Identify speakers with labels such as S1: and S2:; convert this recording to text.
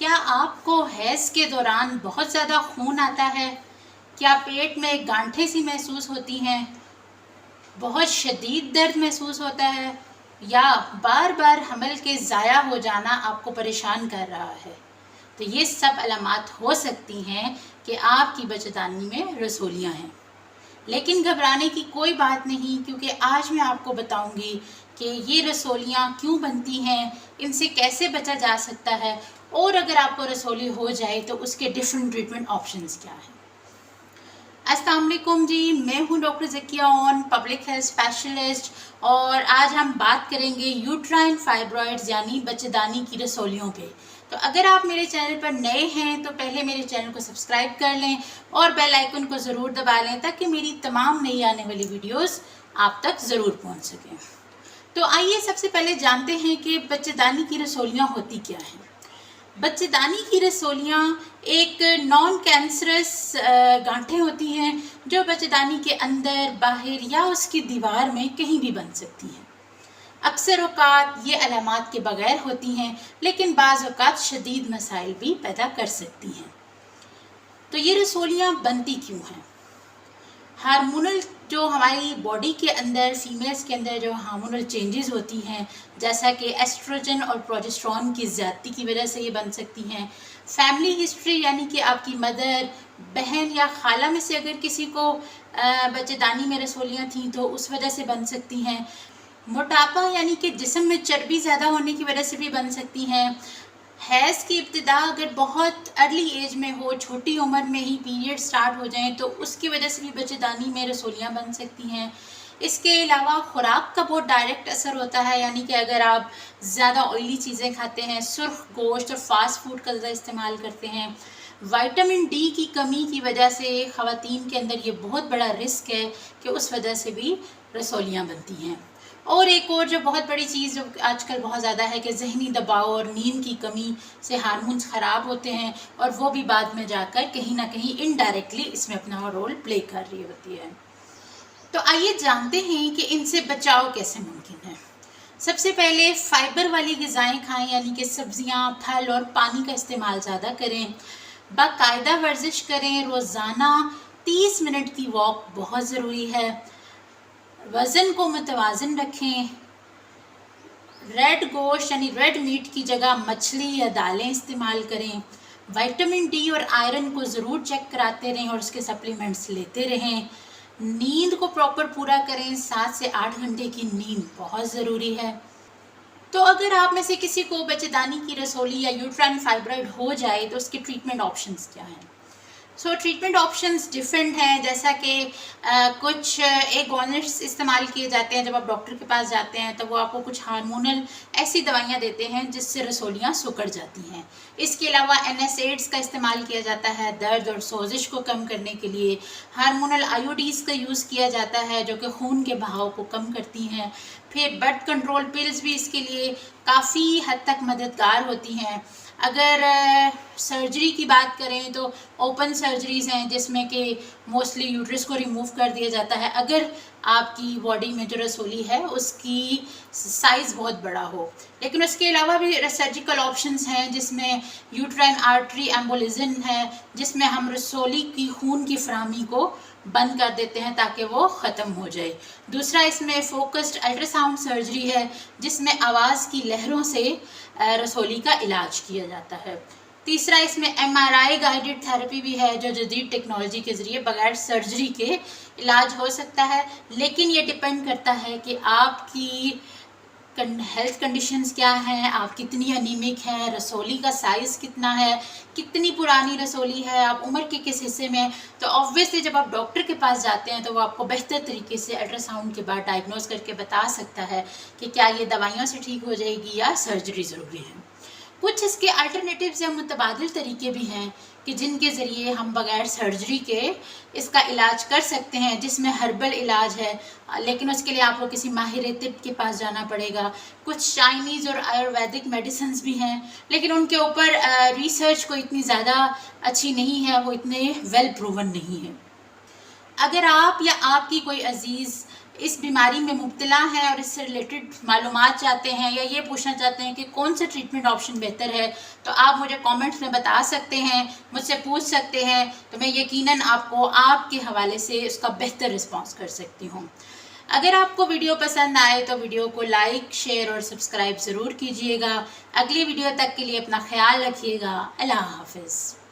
S1: क्या आपको हैज़ के दौरान बहुत ज़्यादा खून आता है? क्या पेट में गांठें सी महसूस होती हैं? बहुत शदीद दर्द महसूस होता है? या बार बार हमल के ज़ाया हो जाना आपको परेशान कर रहा है? तो ये सब अलामात हो सकती हैं कि आपकी बच्चेदानी में रसोलियाँ हैं। लेकिन घबराने की कोई बात नहीं, क्योंकि आज मैं आपको बताऊंगी कि ये रसोलियाँ क्यों बनती हैं, इनसे कैसे बचा जा सकता है, और अगर आपको रसोली हो जाए तो उसके डिफरेंट ट्रीटमेंट ऑप्शंस क्या हैं। अस्सलाम वालेकुम जी, मैं हूँ doctor Zakia on, public health specialist, और आज हम बात करेंगे यूट्राइन फाइब्रॉइड्स यानी बच्चेदानी की रसोलियों पे। तो अगर आप मेरे चैनल पर नए हैं तो पहले मेरे चैनल को सब्सक्राइब कर लें और बेल आइकन को ज़रूर दबा लें ताकि मेरी तमाम नई आने वाली वीडियोस आप तक ज़रूर पहुंच सकें। तो आइए सबसे पहले जानते हैं कि बच्चेदानी की रसोलियाँ होती क्या हैं। बच्चेदानी की रसोलियाँ एक नॉन कैंसरस गांठें होती हैं जो बच्चेदानी के अंदर, बाहर या उसकी दीवार में कहीं भी बन सकती हैं। अक्सर औकात ये अलामात के बगैर होती हैं, लेकिन बाज़ औकात शदीद मसाइल भी पैदा कर सकती हैं। तो ये रसोलियाँ बनती क्यों हैं? हार्मोनल जो हमारी बॉडी के अंदर, फीमेल्स के अंदर जो हार्मोनल चेंजेस होती हैं, जैसा कि एस्ट्रोजन और प्रोजेस्टेरोन की ज़्यादती की वजह से ये बन सकती हैं। फैमिली हिस्ट्री यानी कि आपकी मदर, बहन या खाला में से अगर किसी को बच्चेदानी में रसोलियाँ थीं तो उस वजह से बन सकती हैं। मोटापा यानी कि जिस्म में चर्बी ज़्यादा होने की वजह से भी बन सकती हैं। हैज़ की इब्तिदा अगर बहुत अर्ली एज में हो, छोटी उम्र में ही पीरियड स्टार्ट हो जाएं तो उसकी वजह से भी बच्चेदानी में रसोलियाँ बन सकती हैं। इसके अलावा खुराक का बहुत डायरेक्ट असर होता है, यानी कि अगर आप ज़्यादा ऑयली चीज़ें खाते हैं, सुर्ख गोश्त और फास्ट फूड का ज़्यादा इस्तेमाल करते हैं, विटामिन डी की कमी की वजह से ख़वातीन के अंदर ये बहुत बड़ा रिस्क है कि उस वजह से भी रसोलियाँ बनती हैं। और एक और जो बहुत बड़ी चीज़ जो आजकल बहुत ज़्यादा है कि जहनी दबाव और नींद की कमी से हार्मोन्स ख़राब होते हैं और वो भी बाद में जाकर कहीं ना कहीं इनडायरेक्टली इसमें अपना रोल प्ले कर रही होती है। तो आइए जानते हैं कि इनसे बचाव कैसे मुमकिन है। सबसे पहले फाइबर वाली ग़िज़ाएँ खाएं, यानी कि सब्ज़ियाँ, फल और पानी का इस्तेमाल ज़्यादा करें। बाकायदा वर्जिश करें, रोज़ाना 30 मिनट की वॉक बहुत ज़रूरी है। वज़न को मुतवाज़न रखें। रेड गोश्त यानी रेड मीट की जगह मछली या दालें इस्तेमाल करें। विटामिन डी और आयरन को ज़रूर चेक कराते रहें और उसके सप्लीमेंट्स लेते रहें। नींद को प्रॉपर पूरा करें, 7 से 8 घंटे की नींद बहुत ज़रूरी है। तो अगर आप में से किसी को बच्चेदानी की रसोली या यूट्राइन फाइब्रॉइड हो जाए तो उसके ट्रीटमेंट ऑप्शंस क्या हैं। ट्रीटमेंट ऑप्शंस डिफरेंट हैं, जैसा कि कुछ एगोनिस्ट्स इस्तेमाल किए जाते हैं। जब आप डॉक्टर के पास जाते हैं तो वो आपको कुछ हार्मोनल ऐसी दवाइयाँ देते हैं जिससे रसोलियाँ सिकुड़ जाती हैं। इसके अलावा NSAIDs का इस्तेमाल किया जाता है दर्द और सोजिश को कम करने के लिए। हार्मोनल IUDs का यूज़ किया जाता है जो कि खून के बहाव को कम करती हैं। फिर बर्थ कंट्रोल पिल्स भी इसके लिए काफ़ी हद तक मददगार होती हैं। अगर सर्जरी की बात करें तो ओपन सर्जरीज़ हैं जिसमें कि मोस्टली यूट्रस को रिमूव कर दिया जाता है अगर आपकी बॉडी में जो रसोली है उसकी साइज़ बहुत बड़ा हो। लेकिन उसके अलावा भी सर्जिकल ऑप्शंस हैं जिसमें यूट्राइन आर्टरी एम्बोलिज्म है, जिसमें हम रसोली की खून की फराहमी को बंद कर देते हैं ताकि वो ख़त्म हो जाए। दूसरा इसमें फोकस्ड अल्ट्रासाउंड सर्जरी है जिसमें आवाज़ की लहरों से रसोली का इलाज किया जाता है। तीसरा इसमें MRI गाइडेड थेरेपी भी है जो जदीद टेक्नोलॉजी के ज़रिए बगैर सर्जरी के इलाज हो सकता है। लेकिन ये डिपेंड करता है कि आपकी हेल्थ कंडीशंस क्या हैं, आप कितनी अनीमिक हैं, रसोली का साइज़ कितना है, कितनी पुरानी रसोली है, आप उम्र के किस हिस्से में। तो ऑब्वियसली जब आप डॉक्टर के पास जाते हैं तो वो आपको बेहतर तरीके से अल्ट्रासाउंड के बाद डायग्नोज करके बता सकता है कि क्या ये दवाइयों से ठीक हो जाएगी या सर्जरी ज़रूरी है। कुछ इसके अल्टरनेटिव्स या मुतबादिल तरीके भी हैं कि जिनके ज़रिए हम बगैर सर्जरी के इसका इलाज कर सकते हैं, जिसमें हर्बल इलाज है, लेकिन उसके लिए आपको किसी माहिर तिब के पास जाना पड़ेगा। कुछ चाइनीज़ और आयुर्वेदिक मेडिसिन्स भी हैं, लेकिन उनके ऊपर रिसर्च को इतनी ज़्यादा अच्छी नहीं है, वो इतने वेल प्रूवन नहीं है। अगर आप या आपकी कोई अजीज़ इस बीमारी में मुब्तला हैं और इससे रिलेटेड मालूमात चाहते हैं या ये पूछना चाहते हैं कि कौन सा ट्रीटमेंट ऑप्शन बेहतर है, तो आप मुझे कमेंट्स में बता सकते हैं, मुझसे पूछ सकते हैं, तो मैं यकीनन आपको आपके हवाले से उसका बेहतर रिस्पॉन्स कर सकती हूँ। अगर आपको वीडियो पसंद आए तो वीडियो को लाइक, शेयर और सब्सक्राइब ज़रूर कीजिएगा। अगली वीडियो तक के लिए अपना ख्याल रखिएगा। अल्लाह हाफिज़।